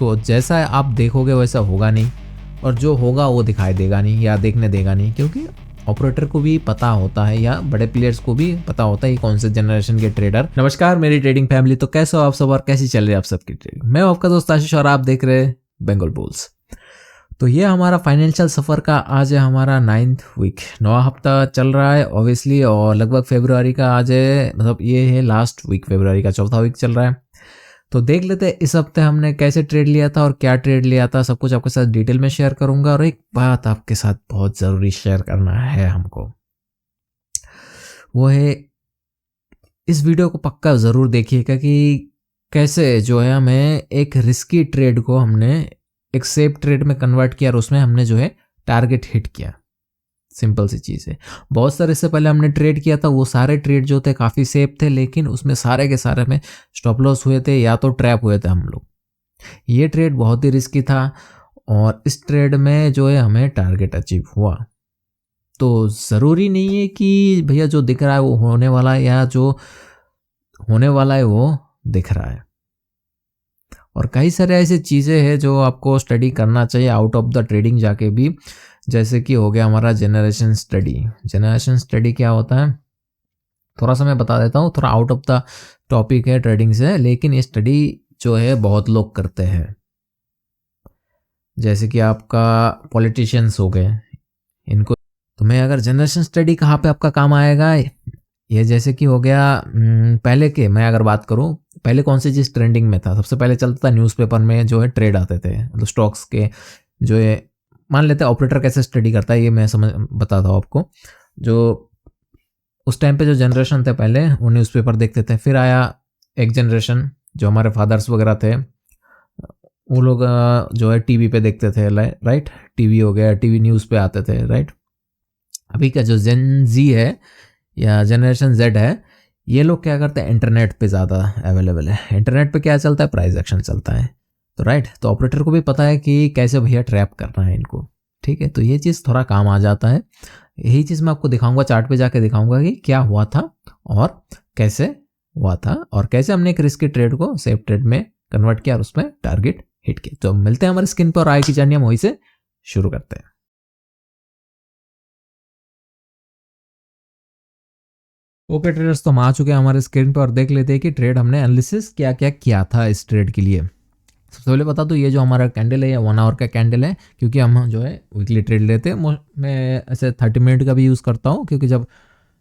तो जैसा आप देखोगे वैसा होगा नहीं, और जो होगा वो दिखाई देगा नहीं या देखने देगा नहीं, क्योंकि ऑपरेटर को भी पता होता है या बड़े प्लेयर्स को भी पता होता है कौन से जनरेशन के ट्रेडर। नमस्कार मेरी ट्रेडिंग फैमिली, तो कैसे हो आप सब और कैसी चल रही है आप सबकी ट्रेडिंग। मैं आपका दोस्त आशीष और आप देख रहे हैं बंगाल बुल्स। तो ये हमारा फाइनेंशियल सफ़र का आज है हमारा 9th वीक, 9वां हफ्ता चल रहा है ऑब्वियसली, और लगभग फरवरी का आज है, मतलब ये है लास्ट वीक, फरवरी का 4था वीक चल रहा है। तो देख लेते हैं इस हफ्ते हमने कैसे ट्रेड लिया था और क्या ट्रेड लिया था, सब कुछ आपके साथ डिटेल में शेयर करूंगा। और एक बात आपके साथ बहुत ज़रूरी शेयर करना है हमको, वो है इस वीडियो को पक्का ज़रूर देखिएगा कि कैसे जो है हमें एक रिस्की ट्रेड को हमने एक सेफ ट्रेड में कन्वर्ट किया और उसमें हमने जो है टारगेट हिट किया। सिंपल सी चीज़ है। बहुत सारे इससे पहले हमने ट्रेड किया था, वो सारे ट्रेड जो थे काफ़ी सेफ थे, लेकिन उसमें सारे के सारे में स्टॉप लॉस हुए थे या तो ट्रैप हुए थे हम लोग। ये ट्रेड बहुत ही रिस्की था और इस ट्रेड में जो है हमें टारगेट अचीव हुआ। तो ज़रूरी नहीं है कि भैया जो दिख रहा है वो होने वाला है या जो होने वाला है वो दिख रहा है। और कई सारे ऐसी चीज़ें हैं जो आपको स्टडी करना चाहिए आउट ऑफ द ट्रेडिंग जाके भी, जैसे कि हो गया हमारा जनरेशन स्टडी। जनरेशन स्टडी क्या होता है थोड़ा सा मैं बता देता हूँ, थोड़ा आउट ऑफ द टॉपिक है ट्रेडिंग से, लेकिन ये स्टडी जो है बहुत लोग करते हैं। जैसे कि आपका पॉलिटिशियंस हो गए, इनको तुम्हें अगर जनरेशन स्टडी कहाँ पे आपका काम आएगा, ये जैसे कि हो गया पहले के, मैं अगर बात करूँ पहले कौन सी चीज़ ट्रेंडिंग में था, सबसे पहले चलता था न्यूज़पेपर में जो है ट्रेड आते थे, मतलब स्टॉक्स के जो है, मान लेते हैं ऑपरेटर कैसे स्टडी करता है ये मैं बताता हूँ आपको। जो उस टाइम पे जो जनरेशन थे पहले वो न्यूज़पेपर देखते थे, फिर आया एक जनरेशन जो हमारे फादर्स वगैरह थे, वो लोग जो है टीवी पे देखते थे, राइट, टीवी हो गया, टीवी न्यूज़ पे आते थे, राइट। अभी का जो जेन जी है या जनरेशन जेड है, ये लोग क्या करते हैं, इंटरनेट पे ज़्यादा अवेलेबल है। इंटरनेट पे क्या चलता है, प्राइस एक्शन चलता है, तो राइट, तो ऑपरेटर को भी पता है कि कैसे भैया ट्रैप करना है इनको, ठीक है। तो ये चीज़ थोड़ा काम आ जाता है। यही चीज़ मैं आपको दिखाऊंगा, चार्ट पे जाके दिखाऊंगा कि क्या हुआ था और कैसे हुआ था और कैसे हमने एक रिस्की ट्रेड को सेफ ट्रेड में कन्वर्ट किया और उसमें टारगेट हिट किया। तो मिलते हैं हमारे स्क्रीन पर और आगे की जर्नी हम वहीं से शुरू करते हैं। ओके ट्रेडर्स, तो हम आ चुके हैं हमारे स्क्रीन पर और देख लेते हैं कि ट्रेड हमने एनालिसिस क्या क्या किया था इस ट्रेड के लिए। सबसे पहले बता दो, ये जो हमारा कैंडल है ये 1 आवर का कैंडल है, क्योंकि हम जो है वीकली ट्रेड लेते हैं। मैं ऐसे 30 मिनट का भी यूज़ करता हूँ, क्योंकि जब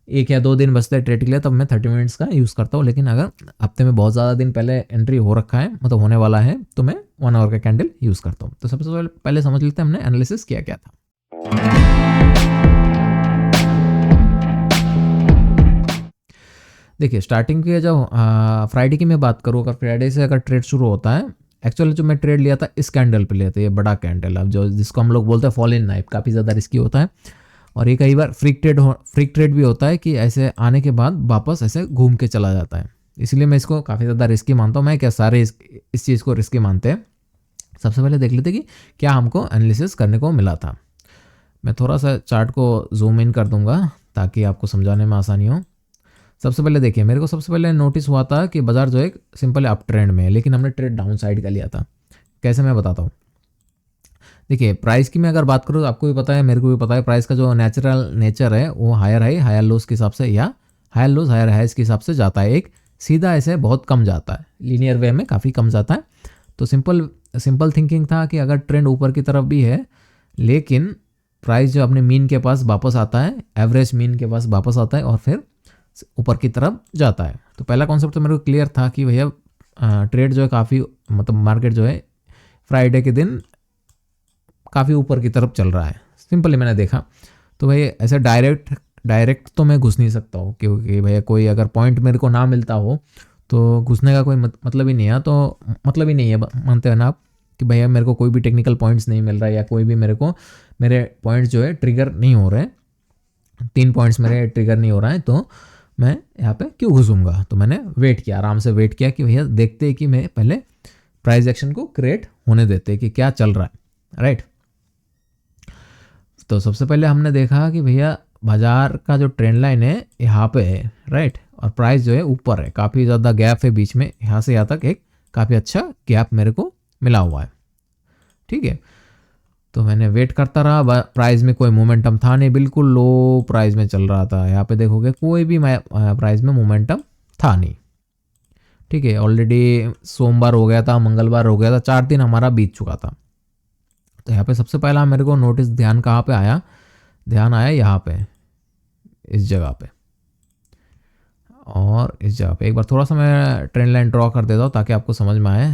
1 या 2 दिन बचते हैं ट्रेड के लिए तब मैं 30 मिनट्स का यूज़ करता हूँ। लेकिन अगर हफ्ते में बहुत ज़्यादा दिन पहले एंट्री हो रखा है, मतलब होने वाला है, तो मैं 1 आवर का कैंडल यूज़ करता हूँ। तो सबसे पहले समझ लेते हैं हमने एनालिसिस किया क्या था। देखिए स्टार्टिंग की जब फ्राइडे की मैं बात करूँ, अगर फ्राइडे से अगर ट्रेड शुरू होता है, एक्चुअली जो मैं ट्रेड लिया था इस कैंडल पे लिया था, ये बड़ा कैंडल अब जो जिसको हम लोग बोलते हैं फॉल इन नाइफ, काफ़ी ज़्यादा रिस्की होता है। और ये कई बार फ्रिक ट्रेड भी होता है कि ऐसे आने के बाद वापस ऐसे घूम के चला जाता है, इसलिए मैं इसको काफ़ी ज़्यादा रिस्की मानता हूँ। मैं क्या सारे इस चीज़ को रिस्की मानते हैं। सबसे पहले देख लेते कि क्या हमको एनालिसिस करने को मिला था। मैं थोड़ा सा चार्ट को जूम इन कर दूंगा ताकि आपको समझाने में आसानी हो। सबसे पहले देखिए, मेरे को सबसे पहले नोटिस हुआ था कि बाजार जो एक सिंपल अप ट्रेंड में है, लेकिन हमने ट्रेड डाउन साइड का लिया था। कैसे मैं बताता हूँ। देखिए प्राइस की मैं अगर बात करूँ, आपको भी पता है मेरे को भी पता है, प्राइस का जो नेचुरल नेचर है वो हायर हाई हायर लोस के हिसाब से या हायर लोस हायर हाइज के हिसाब से जाता है। एक सीधा ऐसे बहुत कम जाता है, लीनियर वे में काफ़ी कम जाता है। तो सिंपल थिंकिंग था कि अगर ट्रेंड ऊपर की तरफ भी है, लेकिन प्राइस जो अपने मीन के पास वापस आता है, एवरेज मीन के पास वापस आता है और फिर ऊपर की तरफ जाता है। तो पहला कॉन्सेप्ट तो मेरे को क्लियर था कि भैया ट्रेड जो है काफ़ी, मतलब मार्केट जो है फ्राइडे के दिन काफ़ी ऊपर की तरफ चल रहा है। सिंपली मैंने देखा तो भाई ऐसे डायरेक्ट तो मैं घुस नहीं सकता हूँ, क्योंकि भैया कोई अगर पॉइंट मेरे को ना मिलता हो तो घुसने का कोई मतलब ही नहीं है। तो मतलब ही नहीं है, मानते हैं ना आप, कि भैया मेरे को कोई भी टेक्निकल पॉइंट्स नहीं मिल रहा है या कोई भी मेरे पॉइंट्स जो है ट्रिगर नहीं हो रहे हैं, 3 पॉइंट्स मेरे ट्रिगर नहीं हो रहा है, तो मैं यहाँ पे क्यों घुसूंगा। तो मैंने वेट किया, आराम से वेट किया कि भैया देखते हैं कि मैं पहले प्राइस एक्शन को क्रिएट होने देते कि क्या चल रहा है, राइट। तो सबसे पहले हमने देखा कि भैया बाजार का जो ट्रेंड लाइन है यहाँ पे है, राइट, और प्राइस जो है ऊपर है, काफ़ी ज़्यादा गैप है बीच में, यहाँ से यहाँ तक एक काफ़ी अच्छा गैप मेरे को मिला हुआ है। ठीक है, तो मैंने वेट करता रहा, प्राइस में कोई मोमेंटम था नहीं, बिल्कुल लो प्राइस में चल रहा था। यहाँ पे देखोगे कोई भी प्राइस में मोमेंटम था नहीं। ठीक है, ऑलरेडी सोमवार हो गया था, मंगलवार हो गया था, 4 दिन हमारा बीत चुका था। तो यहाँ पे सबसे पहला मेरे को नोटिस ध्यान कहाँ पे आया, ध्यान आया यहाँ पे, इस जगह पे और इस जगह पे। एक बार थोड़ा सा मैं ट्रेंड लाइन ड्रॉ कर देता हूँ ताकि आपको समझ में आए।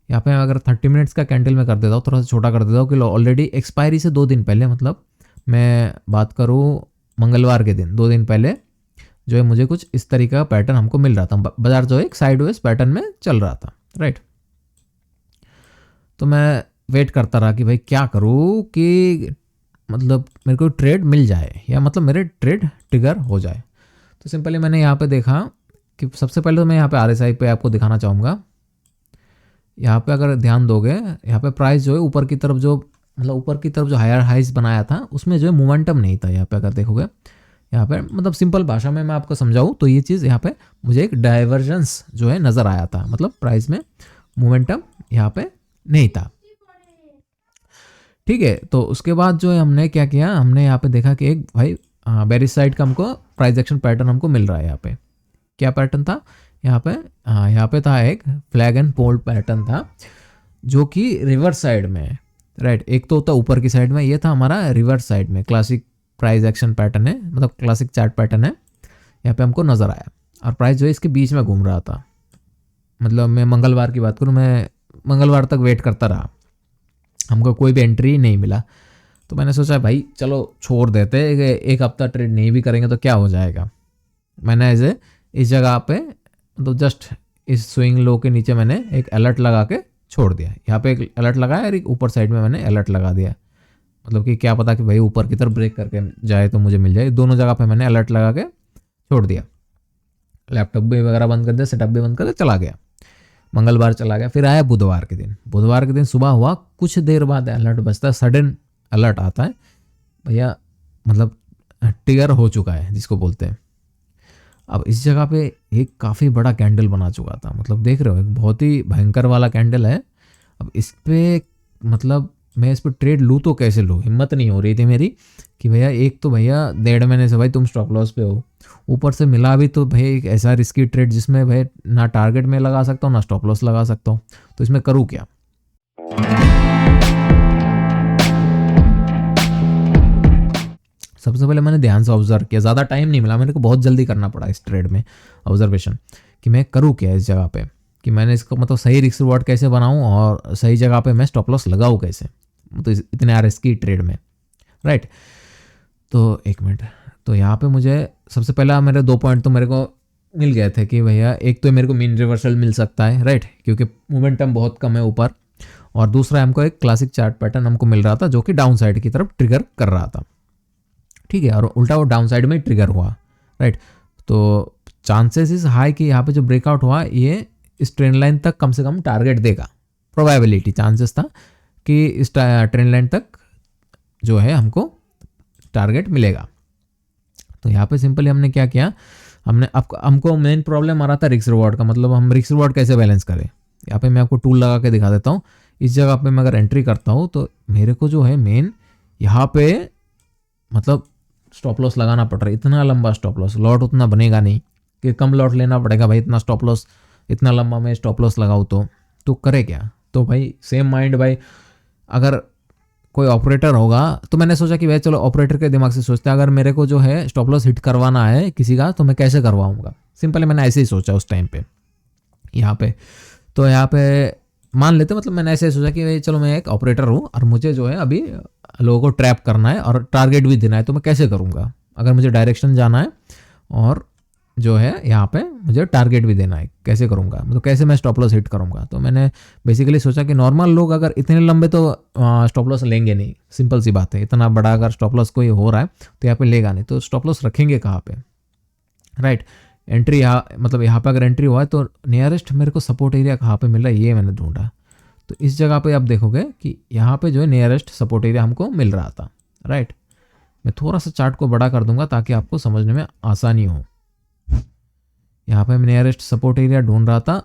यहाँ पे अगर 30 मिनट्स का कैंडल में कर देता हूँ, थोड़ा सा छोटा कर देता हूँ कि ऑलरेडी एक्सपायरी से 2 दिन पहले, मतलब मैं बात करूँ मंगलवार के दिन 2 दिन पहले जो है मुझे कुछ इस तरीके का पैटर्न हमको मिल रहा था। बाजार जो है एक साइडवेज पैटर्न में चल रहा था, राइट। तो मैं वेट करता रहा कि भाई क्या करूँ कि मतलब मेरे को ट्रेड मिल जाए या मतलब मेरे ट्रेड ट्रिगर हो जाए। तो सिंपली मैंने यहाँ पे देखा कि सबसे पहले तो मैं यहाँ पे RSI पे आपको दिखाना चाहूँगा। यहाँ पे अगर ध्यान दोगे, यहाँ पे प्राइस जो है ऊपर की तरफ जो मतलब ऊपर की तरफ जो हायर हाइज बनाया था उसमें जो है मोमेंटम नहीं था। यहाँ पे अगर देखोगे, यहाँ पे मतलब सिंपल भाषा में मैं आपको समझाऊँ तो ये चीज़ यहाँ पे मुझे एक डाइवर्जेंस जो है नज़र आया था, मतलब प्राइस में मोमेंटम यहाँ पे नहीं था। ठीक है, तो उसके बाद जो है हमने क्या किया, हमने यहाँ पे देखा कि एक भाई बेरिश साइड का हमको प्राइस एक्शन पैटर्न हमको मिल रहा है। यहाँ पे क्या पैटर्न था, यहाँ पे यहाँ पे था एक फ्लैग एंड पोल पैटर्न था जो कि रिवर्स साइड में है, राइट। एक तो होता ऊपर की साइड में, ये था हमारा रिवर्स साइड में क्लासिक प्राइस एक्शन पैटर्न है, मतलब क्लासिक चार्ट पैटर्न है। यहाँ पे हमको नज़र आया और प्राइस जो है इसके बीच में घूम रहा था। मतलब मैं मंगलवार की बात करूँ, मैं मंगलवार तक वेट करता रहा, हमको कोई भी एंट्री नहीं मिला। तो मैंने सोचा भाई चलो छोड़ देते, एक हफ्ता ट्रेड नहीं भी करेंगे तो क्या हो जाएगा। मैंने ऐसे इस जगह पे तो जस्ट इस स्विंग लो के नीचे मैंने एक अलर्ट लगा के छोड़ दिया। यहाँ पे एक अलर्ट लगाया और एक ऊपर साइड में मैंने अलर्ट लगा दिया, मतलब कि क्या पता कि भाई ऊपर की तरफ ब्रेक करके जाए तो मुझे मिल जाए। दोनों जगह पे मैंने अलर्ट लगा के छोड़ दिया। लैपटॉप भी वगैरह बंद कर दिया, सेटअप भी बंद कर दिया, चला गया। मंगलवार चला गया, फिर आया बुधवार के दिन। बुधवार के दिन सुबह हुआ, कुछ देर बाद अलर्ट बजता है, सडन अलर्ट आता है भैया, मतलब ट्रिगर हो चुका है जिसको बोलते हैं। अब इस जगह पे एक काफ़ी बड़ा कैंडल बना चुका था, मतलब देख रहे हो एक बहुत ही भयंकर वाला कैंडल है। अब इस पे मतलब मैं इस पर ट्रेड लूँ तो कैसे लूँ, हिम्मत नहीं हो रही थी मेरी कि भैया एक तो भैया 1.5 महीने से भाई तुम स्टॉप लॉस पे हो, ऊपर से मिला भी तो भाई एक ऐसा रिस्की ट्रेड जिसमें भाई ना टारगेट में लगा सकता हूँ ना स्टॉप लॉस लगा सकता हूँ, तो इसमें करूँ क्या। सबसे पहले मैंने ध्यान से ऑब्जर्व किया, ज़्यादा टाइम नहीं मिला मेरे को, बहुत जल्दी करना पड़ा इस ट्रेड में ऑब्जर्वेशन कि मैं करूँ क्या इस जगह पे, कि मैंने इसको मतलब सही रिस्क रिवॉर्ड कैसे बनाऊँ और सही जगह पे मैं स्टॉप लॉस लगाऊँ कैसे, तो इतने रिस्की ट्रेड में, राइट। तो एक मिनट, तो यहाँ पे मुझे सबसे पहला मेरे 2 पॉइंट तो मेरे को मिल गए थे कि भैया एक तो मेरे को मीन रिवर्सल मिल सकता है, राइट, क्योंकि मोमेंटम बहुत कम है ऊपर, और दूसरा हमको एक क्लासिक चार्ट पैटर्न हमको मिल रहा था जो कि डाउन साइड की तरफ ट्रिगर कर रहा था। ठीक है, और उल्टा वो डाउन साइड में ट्रिगर हुआ, राइट। तो चांसेस इज हाई कि यहाँ पे जो ब्रेकआउट हुआ ये इस ट्रेंड लाइन तक कम से कम टारगेट देगा, प्रोबेबिलिटी चांसेस था कि इस ट्रेंड लाइन तक जो है हमको टारगेट मिलेगा। तो यहाँ पे सिंपली हमने क्या किया, हमको मेन प्रॉब्लम आ रहा था रिस्क रिवॉर्ड का, मतलब हम रिस्क रिवॉर्ड कैसे बैलेंस करें। यहाँ पे मैं आपको टूल लगा के दिखा देता हूँ। इस जगह पे मैं अगर एंट्री करता हूँ तो मेरे को जो है मेन यहाँ पे मतलब स्टॉप लॉस लगाना पड़ रहा है, इतना लंबा स्टॉप लॉस, लॉट उतना बनेगा नहीं कि कम लॉट लेना पड़ेगा भाई, इतना स्टॉप लॉस, इतना लंबा मैं स्टॉप लॉस लगाऊँ तो करे क्या। तो भाई सेम माइंड भाई, अगर कोई ऑपरेटर होगा तो मैंने सोचा कि भाई चलो ऑपरेटर के दिमाग से सोचते हैं, अगर मेरे को जो है स्टॉप लॉस हिट करवाना है किसी का तो मैं कैसे करवाऊंगा। सिंपली मैंने ऐसे ही सोचा उस टाइम पे यहाँ पे। तो यहाँ पे मान लेते मतलब मैंने ऐसे सोचा कि भाई चलो मैं एक ऑपरेटर हूँ और मुझे जो है अभी लोगों को ट्रैप करना है और टारगेट भी देना है, तो मैं कैसे करूँगा। अगर मुझे डायरेक्शन जाना है और जो है यहाँ पे मुझे टारगेट भी देना है, कैसे करूँगा, मतलब कैसे मैं स्टॉप लॉस हिट करूँगा। तो मैंने बेसिकली सोचा कि नॉर्मल लोग अगर इतने लंबे तो स्टॉप लॉस लेंगे नहीं, सिंपल सी बात है, इतना बड़ा अगर स्टॉप लॉस कोई हो रहा है तो यहाँ पे लेगा नहीं, तो स्टॉप लॉस रखेंगे कहाँ पे, राइट। एंट्री यहाँ मतलब यहाँ पे अगर एंट्री हुआ है तो नियरेस्ट मेरे को सपोर्ट एरिया कहाँ पे मिल रहा है ये मैंने ढूंढा। तो इस जगह पे आप देखोगे कि यहाँ पे जो है नियरेस्ट सपोर्ट एरिया हमको मिल रहा था, राइट। मैं थोड़ा सा चार्ट को बड़ा कर दूंगा ताकि आपको समझने में आसानी हो। यहाँ पे मैं नियरेस्ट सपोर्ट एरिया ढूंढ रहा था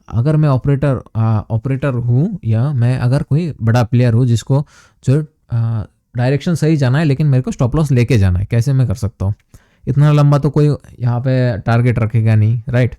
अगर मैं ऑपरेटर हूँ या मैं अगर कोई बड़ा प्लेयर हूँ जिसको जो डायरेक्शन सही जाना है लेकिन मेरे को स्टॉप लॉस लेके जाना है, कैसे मैं कर सकता हूँ? इतना लंबा तो कोई यहाँ पे टारगेट रखेगा नहीं, राइट।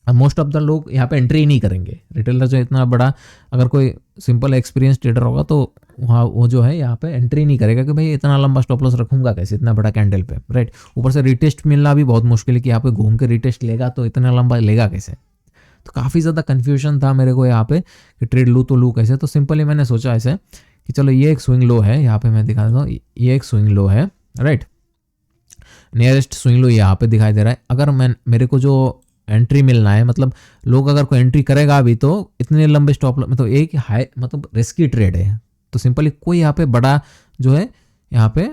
मोस्ट ऑफ द लोग यहाँ पे एंट्री ही नहीं करेंगे। रिटेलर जो इतना बड़ा, अगर कोई सिंपल एक्सपीरियंस ट्रेडर होगा तो वहाँ वो जो है यहाँ पे एंट्री नहीं करेगा कि भाई इतना लंबा स्टॉप लॉस रखूंगा कैसे इतना बड़ा कैंडल पे, राइट। ऊपर से रिटेस्ट मिलना भी बहुत मुश्किल है कि यहाँ पे घूम के रिटेस्ट लेगा तो इतना लंबा लेगा कैसे। तो काफ़ी ज़्यादा कन्फ्यूजन था मेरे को यहाँ पे कि ट्रेड लूँ तो लूँ कैसे। तो सिंपली मैंने सोचा ऐसे कि चलो ये एक स्विंग लो है, यहाँ पे मैं दिखा देता हूँ, ये एक स्विंग लो है, राइट। नियरेस्ट स्विंग लो यहाँ पे दिखाई दे रहा है। अगर मेरे को जो एंट्री मिलना है, मतलब लोग अगर कोई एंट्री करेगा अभी तो इतने लंबे स्टॉप, मतलब एक हाई, मतलब रिस्की ट्रेड है। तो सिंपली कोई यहाँ पे बड़ा जो है यहाँ पे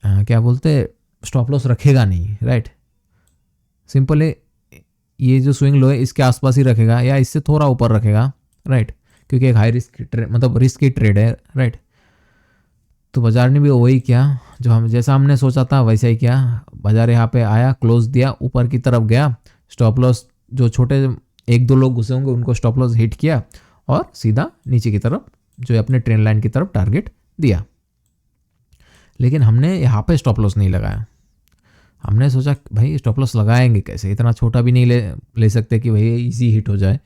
क्या बोलते स्टॉप लॉस रखेगा नहीं, राइट। सिंपली ये जो स्विंग लो है इसके आसपास ही रखेगा या इससे थोड़ा ऊपर रखेगा, राइट, क्योंकि एक हाई रिस्क ट्रेड, मतलब रिस्की ट्रेड है, राइट। तो बाजार ने भी वही किया जो हम जैसा हमने सोचा था वैसा ही किया। बाजार यहाँ पे आया, क्लोज दिया, ऊपर की तरफ गया, स्टॉप लॉस जो छोटे 1-2 लोग घुसे होंगे उनको स्टॉप लॉस हिट किया और सीधा नीचे की तरफ जो है अपने ट्रेंड लाइन की तरफ टारगेट दिया। लेकिन हमने यहाँ पे स्टॉप लॉस नहीं लगाया। हमने सोचा भाई स्टॉप लॉस लगाएंगे कैसे, इतना छोटा भी नहीं ले सकते कि भाई इजी हिट हो जाए।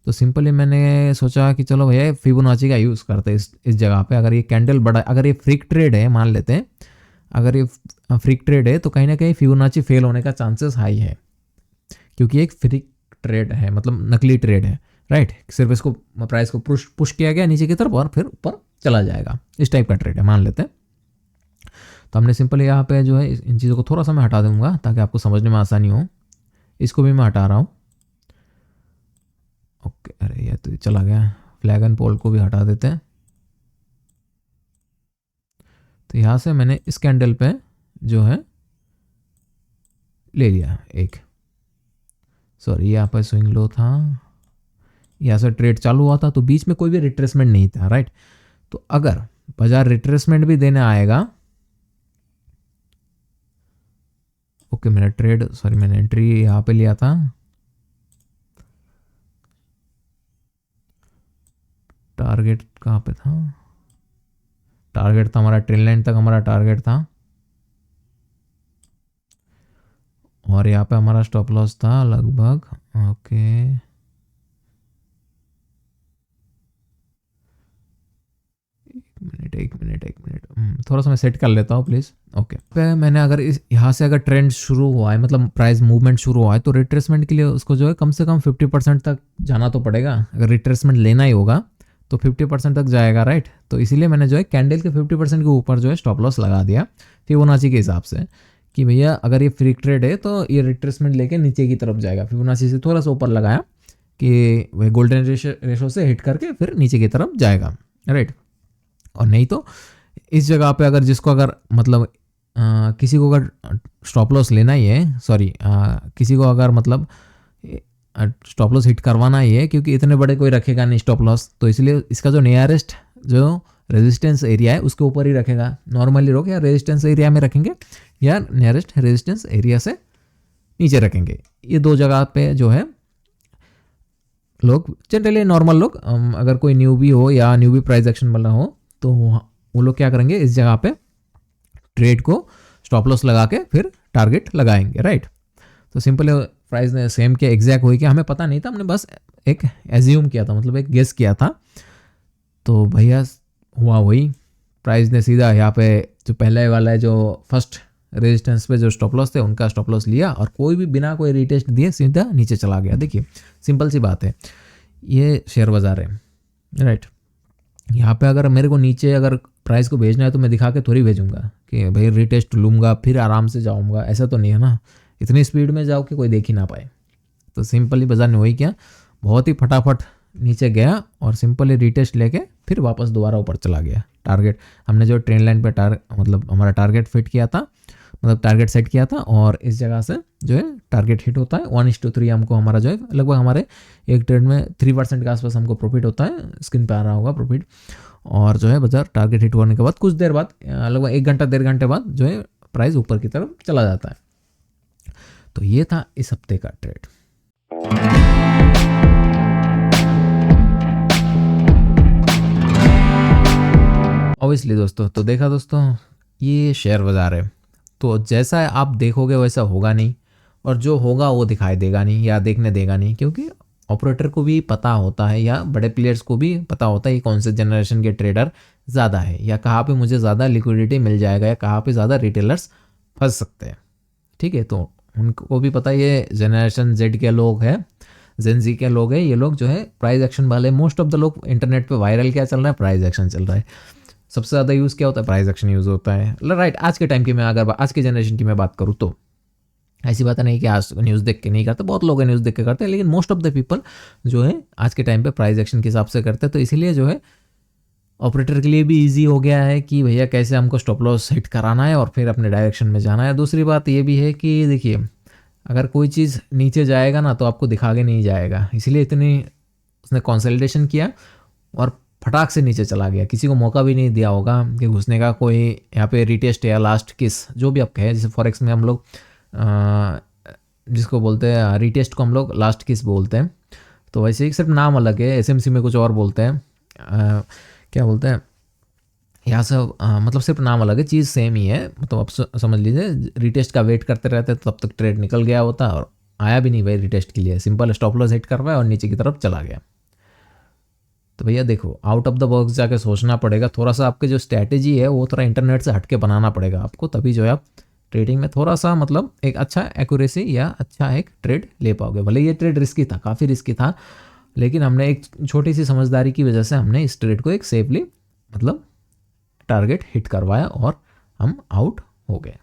तो सिंपली मैंने सोचा कि चलो भैया फिबोनाची का यूज़ करते हैं इस जगह पे। अगर ये कैंडल बड़ा, अगर ये फ्रिक ट्रेड है, मान लेते हैं अगर ये फ्रिक ट्रेड है तो कहीं ना कहीं फिबोनाची फेल होने का चांसेस हाई है, क्योंकि एक फ्रिक ट्रेड है, मतलब नकली ट्रेड है, राइट। सिर्फ इसको प्राइस को पुश किया गया नीचे की तरफ और फिर ऊपर चला जाएगा, इस टाइप का ट्रेड है मान लेते हैं। तो हमने सिंपल यहाँ पे जो है इन चीज़ों को थोड़ा सा मैं हटा दूंगा ताकि आपको समझने में आसानी हो। इसको भी मैं हटा रहा हूँ, ओके। अरे ये तो चला गया, फ्लैग एंड पोल को भी हटा देते हैं। तो यहाँ से मैंने इस कैंडल पे जो है ले लिया एक, सॉरी यहाँ पर स्विंग लो था, यहाँ से ट्रेड चालू हुआ था तो बीच में कोई भी रिट्रेसमेंट नहीं था, राइट। तो अगर बाजार रिट्रेसमेंट भी देने आएगा, ओके मैंने एंट्री यहाँ पे लिया था, टारगेट कहाँ पे था, टारगेट था हमारा ट्रेंड लाइन तक, हमारा टारगेट था, और यहाँ पे हमारा स्टॉप लॉस था लगभग, ओके। एक मिनट थोड़ा सा मैं सेट कर लेता हूँ प्लीज़, ओके। पे मैंने अगर इस यहाँ से अगर ट्रेंड शुरू हुआ है, मतलब प्राइस मूवमेंट शुरू हुआ है, तो रिट्रेसमेंट के लिए उसको जो है कम से कम 50% तक जाना तो पड़ेगा। अगर रिट्रेसमेंट लेना ही होगा तो 50% तक जाएगा, राइट। तो इसीलिए मैंने जो है कैंडल के 50% के ऊपर जो है स्टॉप लॉस लगा दिया फिबोनाची के हिसाब से कि भैया अगर ये फ्री ट्रेड है तो ये रिट्रेसमेंट लेके नीचे की तरफ जाएगा। फिबोनाची से थोड़ा सा ऊपर लगाया कि वह गोल्डन रेशो से हिट करके फिर नीचे की तरफ जाएगा, राइट। और नहीं तो इस जगह पे अगर जिसको अगर मतलब किसी को अगर स्टॉप लॉस लेना ही है, सॉरी किसी को अगर मतलब स्टॉप लॉस हिट करवाना ही है, क्योंकि इतने बड़े कोई रखेगा नहीं स्टॉप लॉस, तो इसलिए इसका जो नियरेस्ट जो रेजिस्टेंस एरिया है उसके ऊपर ही रखेगा। नॉर्मली लोग या रेजिस्टेंस एरिया में रखेंगे या नियरेस्ट रेजिस्टेंस एरिया से नीचे रखेंगे। ये दो जगह पे जो है लोग जनरली नॉर्मल लोग अगर कोई न्यूबी हो या न्यूबी प्राइस एक्शन वाला हो तो वो लोग क्या करेंगे, इस जगह पे ट्रेड को स्टॉप लॉस लगा के फिर टारगेट लगाएंगे, राइट। तो सिंपल प्राइस ने सेम किया, एग्जैक्ट हुई कि हमें पता नहीं था, हमने बस एक एज्यूम किया था, मतलब एक गेस किया था। तो भैया हुआ वही, प्राइस ने सीधा यहाँ पे जो पहले वाला है जो फर्स्ट रेजिस्टेंस पे जो स्टॉप लॉस थे उनका स्टॉप लॉस लिया और कोई भी बिना कोई रिटेस्ट दिए सीधा नीचे चला गया। देखिए सिंपल सी बात है, ये शेयर बाजार है, राइट। यहाँ पे अगर मेरे को नीचे अगर प्राइस को भेजना है तो मैं दिखा के थोड़ी भेजूंगा कि भाई रिटेस्ट लूँगा फिर आराम से जाऊँगा, ऐसा तो नहीं है ना। इतनी स्पीड में जाओ कि कोई देख ही ना पाए। तो सिंपली बाजार ने वही किया, बहुत ही फटाफट नीचे गया और सिंपली रिटेस्ट लेके फिर वापस दोबारा ऊपर चला गया। टारगेट हमने जो ट्रेंड लाइन पे मतलब हमारा टारगेट फिट किया था, मतलब टारगेट सेट किया था, और इस जगह से जो है टारगेट हिट होता है 1:3 हमको हमारा जो है लगभग हमारे एक ट्रेड में 3% के आसपास हमको प्रॉफिट होता है, स्क्रीन पे आ रहा होगा प्रॉफिट। और जो है बाजार टारगेट हिट होने के बाद कुछ देर बाद लगभग 1 घंटा 1.5 घंटे बाद जो है प्राइस ऊपर की तरफ चला जाता है। तो ये था इस हफ्ते का ट्रेड। ऑब्वियसली दोस्तों, तो देखा दोस्तों, ये शेयर बाज़ार है, तो जैसा आप देखोगे वैसा होगा नहीं, और जो होगा वो दिखाई देगा नहीं या देखने देगा नहीं, क्योंकि ऑपरेटर को भी पता होता है या बड़े प्लेयर्स को भी पता होता है कि कौन से जनरेशन के ट्रेडर ज़्यादा है, या कहाँ पे मुझे ज़्यादा लिक्विडिटी मिल जाएगा, या कहाँ पे ज़्यादा रिटेलर्स फंस सकते हैं। ठीक है, तो उनको भी पता है ये जनरेशन जेड के लोग हैं, जेन जी के लोग हैं, ये लोग जो है प्राइस एक्शन वाले, मोस्ट ऑफ द लोग इंटरनेट पे वायरल क्या चल रहा है, प्राइस एक्शन चल रहा है। सबसे ज़्यादा यूज़ क्या होता है, प्राइस एक्शन यूज़ होता है, राइट। आज के टाइम की मैं अगर आज के जनरेशन की मैं बात करूँ तो ऐसी बात नहीं कि आज न्यूज़ देख के नहीं करते, बहुत लोग न्यूज़ देख के करते हैं, लेकिन मोस्ट ऑफ द पीपल जो है आज के टाइम पे प्राइस एक्शन के हिसाब से करते हैं। तो इसीलिए जो है ऑपरेटर के लिए भी इजी हो गया है कि भैया कैसे हमको स्टॉप लॉस हिट कराना है और फिर अपने डायरेक्शन में जाना है। दूसरी बात ये भी है कि देखिए, अगर कोई चीज़ नीचे जाएगा ना तो आपको दिखा के नहीं जाएगा, इसलिए इतनी उसने कंसोलिडेशन किया और फटाक से नीचे चला गया, किसी को मौका भी नहीं दिया होगा कि घुसने का। कोई यहाँ पे रिटेस्ट या लास्ट किस जो भी आप कहें, जैसे फॉरेक्स में हम लोग जिसको बोलते हैं रिटेस्ट को हम लोग लास्ट किस बोलते हैं, तो वैसे ही सिर्फ नाम अलग है। एसएमसी में कुछ और बोलते हैं, क्या बोलते हैं यहाँ से, मतलब सिर्फ नाम अलग है, चीज़ सेम ही है। मतलब आप समझ लीजिए, रिटेस्ट का वेट करते रहते तब तक ट्रेड निकल गया होता और आया भी नहीं भाई रिटेस्ट के लिए, सिंपल स्टॉप लॉस हिट करवाया और नीचे की तरफ चला गया। तो भैया देखो, आउट ऑफ द बॉक्स जाके सोचना पड़ेगा थोड़ा सा, आपके जो स्ट्रैटेजी है वो थोड़ा इंटरनेट से हटके बनाना पड़ेगा आपको, तभी जो है आप ट्रेडिंग में थोड़ा सा मतलब एक अच्छा एक्यूरेसी या अच्छा एक ट्रेड ले पाओगे। भले ये ट्रेड रिस्की था, काफ़ी रिस्की था, लेकिन हमने एक छोटी सी समझदारी की वजह से हमने इस ट्रेड को एक सेफली मतलब टारगेट हिट करवाया और हम आउट हो गए।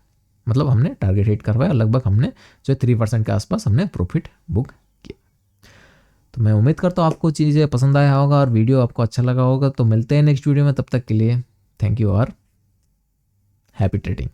मतलब हमने टारगेट हिट करवाया, लगभग हमने जो 3% के आसपास हमने प्रॉफिट बुक किया। तो मैं उम्मीद करता हूँ आपको चीज़ें पसंद आया होगा और वीडियो आपको अच्छा लगा होगा। तो मिलते हैं नेक्स्ट वीडियो में, तब तक के लिए थैंक यू और हैप्पी ट्रेडिंग।